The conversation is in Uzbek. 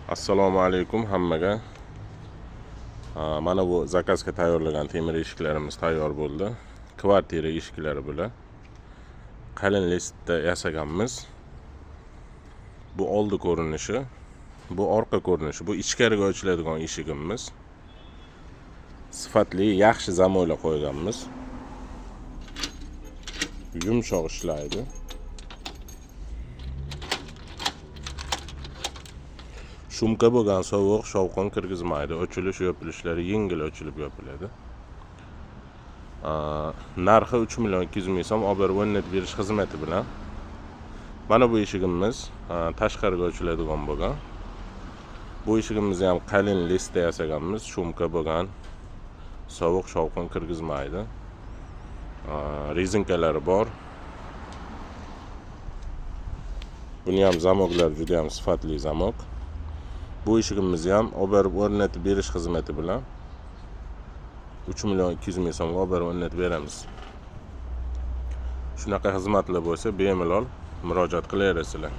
Assalomu alaykum hammaga. Mana bu zakazga tayyorlagan temir eshiklarimiz tayyor bo'ldi. Kvartira eshiklari bular. Qalin listda yasaganmiz. Bu oldi ko'rinishi, bu orqa ko'rinishi, bu ichkariga ochiladigan eshigimiz. Sifatli, yaxshi zamoyla qo'yganmiz. Yumshoq ishlaydi. Shumka bo'lgan sovuq shovqin kirgizmaydi. Ochilish yopilishlari yengil ochilib yopiladi. Narxi 3.200.000 so'm olib berib o'rnatib berish xizmati bilan. Mana bu eshigimiz tashqariga ochiladigan bo'lgan. Bu eshigimizni ham qalin listda yasaganmiz. Shumka bo'lgan, sovuq shovqin kirgizmaydi. Rezinkalari bor. Buni ham zamoklari juda ham sifatli zamok. Bu eshigimizni ham olib berib o'rnatib berish xizmati bilan 3.200.000 so'mga olib berib o'rnatib beramiz. Shunaqa xizmatlar bo'lsa bemalol murojaat qilaverasizlar.